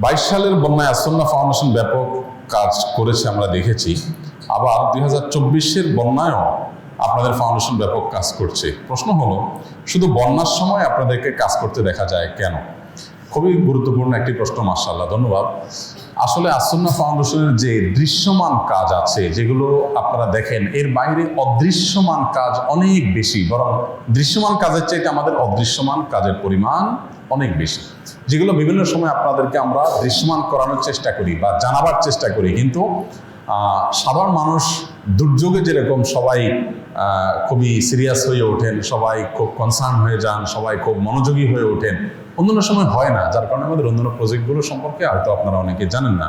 22 সালের বন্যায় আসন্না ফাউন্ডেশন ব্যাপক কাজ করেছে আমরা দেখেছি। আবার 2024-এর বন্যায়ও আপনাদের ফাউন্ডেশন ব্যাপক কাজ করছে। প্রশ্ন হলো, শুধু বন্যার সময় আপনাদেরকে কাজ করতে দেখা যায় কেন? খুবই গুরুত্বপূর্ণ একটি প্রশ্ন, মাশাআল্লাহ, ধন্যবাদ। আসলে আসন্না ফাউন্ডেশনের যে দৃশ্যমান কাজ আছে, যেগুলো আপনারা দেখেন, এর বাইরে অদৃশ্যমান কাজ অনেক বেশি। বরং দৃশ্যমান কাজের চাইতে আমাদের অদৃশ্যমান কাজের পরিমাণ অনেক বেশি, যেগুলো বিভিন্ন সময় আপনাদেরকে আমরা দৃশ্যমান করানোর চেষ্টা করি বা জানাবার চেষ্টা করি। কিন্তু সাধারণ মানুষ দুর্যোগে যেরকম সবাই খুবই সিরিয়াস হয়ে ওঠেন, সবাই খুব কনসার্ন হয়ে যান, সবাই খুব মনোযোগী হয়ে ওঠেন, অন্যান্য সময় হয় না। যার কারণে আমাদের অন্যান্য প্রজেক্টগুলো সম্পর্কে হয়তো আপনারা অনেকে জানেন না।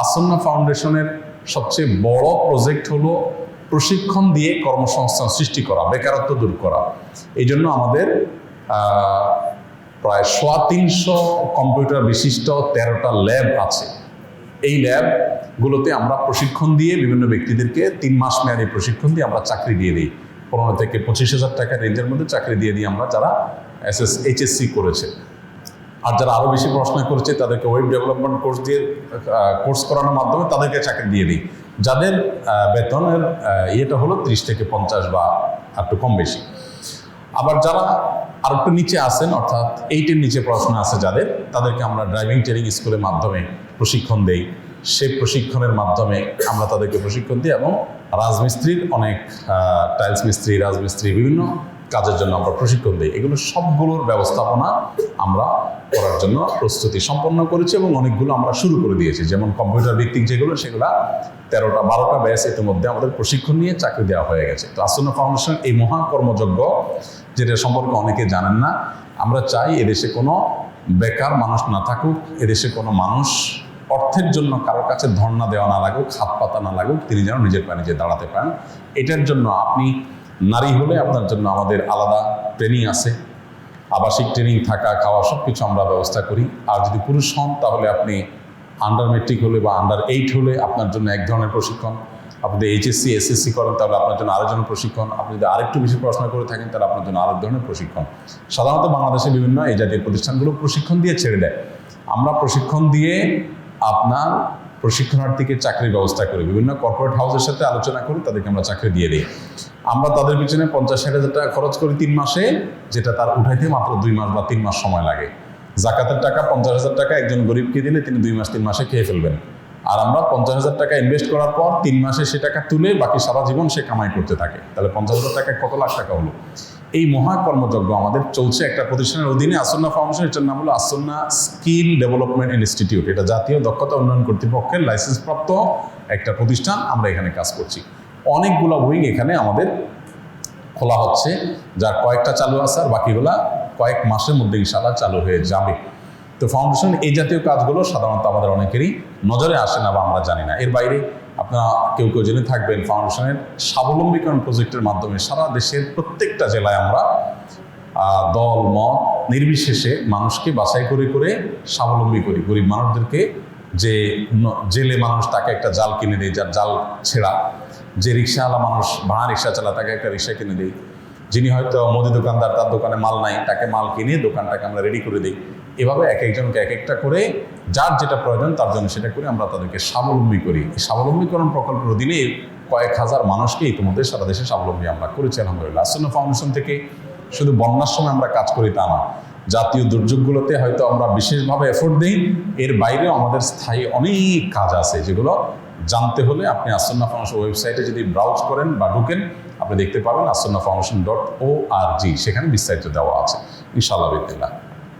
আসন্না ফাউন্ডেশনের সবচেয়ে বড় প্রজেক্ট হলো প্রশিক্ষণ দিয়ে কর্মসংস্থান সৃষ্টি করা, বেকারত্ব দূর করা। এই জন্য আমাদের প্রায় 350 কম্পিউটার বিশিষ্ট 13টা ল্যাব আছে। এই ল্যাবগুলোতে আমরা প্রশিক্ষণ দিয়ে বিভিন্ন ব্যক্তিদেরকে 3 মাস মেয়াদী প্রশিক্ষণ দিয়ে আমরা চাকরি দিয়ে দিই। 15 থেকে 25,000 টাকা রেঞ্জের মধ্যে চাকরি দিয়ে দিই আমরা, যারা HSC করেছে। আর যারা আরও বেশি পড়াশোনা করেছে তাদেরকে ওয়েব ডেভেলপমেন্ট কোর্স করানোর মাধ্যমে তাদেরকে চাকরি দিয়ে দিই, যাদের বেতনের ইয়েটা হলো 30 থেকে 50 বা একটু কম বেশি। আবার যারা আর একটু নিচে আসেন, অর্থাৎ 8-এর নিচে পড়াশোনা আছে যাদের, তাদেরকে আমরা ড্রাইভিং ট্রেনিং স্কুলের মাধ্যমে প্রশিক্ষণ দেই। সেই প্রশিক্ষণের মাধ্যমে আমরা তাদেরকে প্রশিক্ষণ দিই এবং রাজমিস্ত্রির অনেক টাইলস মিস্ত্রি, রাজমিস্ত্রি, বিভিন্ন কাজের জন্য আমরা প্রশিক্ষণ দিই। এগুলো সবগুলোর ব্যবস্থাপনা আমরা করার জন্য প্রস্তুতি সম্পন্ন করেছি এবং অনেকগুলো আমরা শুরু করে দিয়েছি। যেমন কম্পিউটার ভিত্তিক যেগুলো, সেগুলো 13-12টা ব্যাচ ইতিমধ্যে আমাদের প্রশিক্ষণ নিয়ে চাকরি দেওয়া হয়ে গেছে। তো আসন্না ফাউন্ডেশন এই মহা কর্মযজ্ঞ, যেটা সম্পর্কে অনেকে জানেন না, আমরা চাই এদেশে কোনো বেকার মানুষ না থাকুক, এদেশে কোনো মানুষ অর্থের জন্য কারোর কাছে ধর্ণা দেওয়া না লাগুক, হাত পাতা না লাগুক, তিনি যেন নিজের পায়ে নিজে দাঁড়াতে পারেন। এটার জন্য আপনি নারী হলে আপনার জন্য আমাদের আলাদা ট্রেনিং আছে, আবাসিক ট্রেনিং, থাকা খাওয়া সব কিছু আমরা ব্যবস্থা করি। আর যদি পুরুষ হন তাহলে আপনি আন্ডার মেট্রিক হলে বা আন্ডার 8 হলে আপনার জন্য এক ধরনের প্রশিক্ষণ, আপনি যদি HSC SSC করেন তাহলে আপনার জন্য আরেক ধরনের প্রশিক্ষণ, আপনি যদি আরেকটু বেশি পড়াশোনা করে থাকেন তাহলে আপনার জন্য আরেক ধরনের প্রশিক্ষণ। সাধারণত বাংলাদেশে বিভিন্ন এই জাতীয় প্রতিষ্ঠানগুলো প্রশিক্ষণ দিয়ে ছেড়ে দেয়। আমরা প্রশিক্ষণ দিয়ে আপনার প্রশিক্ষণার্থীকে চাকরির ব্যবস্থা করি, বিভিন্ন কর্পোরেট হাউসের সাথে আলোচনা করে তাদেরকে আমরা চাকরি দিয়ে দিই। আমরা তাদের পিছনে 50-60 হাজার টাকা খরচ করি 3 মাসে, যেটা তার উঠাইতে মাত্র 2 মাস বা 3 মাস সময় লাগে। জাকাতের টাকা 50,000 টাকা একজন গরিবকে দিলে তিনি 2 মাস 3 মাসে খেয়ে ফেলবেন। আর আমরা 50,000 টাকা ইনভেস্ট করার পর 3 মাসে সে টাকা তুলে বাকি সারা জীবন সে কামাই করতে থাকে। তাহলে 50,000 টাকায় কত লাখ টাকা হলো? এই মহা কর্মযজ্ঞ আমাদের চলছে একটা প্রতিষ্ঠানের অধীনে, আসন্না ফাউন্ডেশন। এটার নাম হলো আসন্না স্কিল ডেভেলপমেন্ট ইনস্টিটিউট। এটা জাতীয় দক্ষতা উন্নয়ন কর্তৃপক্ষের লাইসেন্সপ্রাপ্ত একটা প্রতিষ্ঠান। আমরা এখানে কাজ করছি। অনেকগুলো উইং এখানে আমাদের খোলা হচ্ছে, যার কয়েকটা চালু আছে, আর বাকিগুলা কয়েক মাসের মধ্যে ইনশাআল্লাহ চালু হয়ে যাবে। তো ফাউন্ডেশন এই জাতীয় কাজগুলো সাধারণত আমাদের অনেকেরই নজরে আসে না বা আমরা জানি না। এর বাইরে আপনারা কেউ কেউ জেনে থাকবেন, ফাউন্ডেশনের স্বাবলম্বীকরণ প্রজেক্টের মাধ্যমে সারা দেশের প্রত্যেকটা জেলায় আমরা দল মত নির্বিশেষে মানুষকে বাছাই করে করে স্বাবলম্বী করি। গরিব মানুষদেরকে, যে জেলে মানুষ তাকে একটা জাল কিনে দেয়, যার জাল ছেঁড়া, যে রিক্সাওয়ালা মানুষ ভাড়া রিক্সা চালা তাকে একটা রিক্সা কিনে দিই, যিনি হয়তো মুদি দোকানদার, তার দোকানে মাল নাই, তাকে মাল কিনে দোকানটাকে আমরা রেডি করে দিই। এভাবে এক একজনকে এক একটা করে যার যেটা প্রয়োজন তার জন্য সেটা করে আমরা তাদেরকে স্বাবলম্বী করি। এই স্বাবলম্বীকরণ প্রকল্পের অধীনে কয়েক হাজার মানুষকে ইতিমধ্যে সারা দেশে স্বাবলম্বী আমরা করেছি আলহামদুলিল্লাহ। আসন্না ফাউন্ডেশন থেকে শুধু বন্যার সময় আমরা কাজ করি তা না, জাতীয় দুর্যোগগুলোতে হয়তো আমরা বিশেষভাবে এফোর্ট দিই। এর বাইরেও আমাদের স্থায়ী অনেক কাজ আছে, যেগুলো জানতে হলে আপনি আসন্না ফাউন্ডেশন ওয়েবসাইটে যদি ব্রাউজ করেন বা ঢুকেন, আপনি দেখতে পাবেন আসন্না ফাউন্ডেশন.org, সেখানে বিস্তারিত দেওয়া আছে ইনশাআল্লাহ বিদিনিল্লাহ।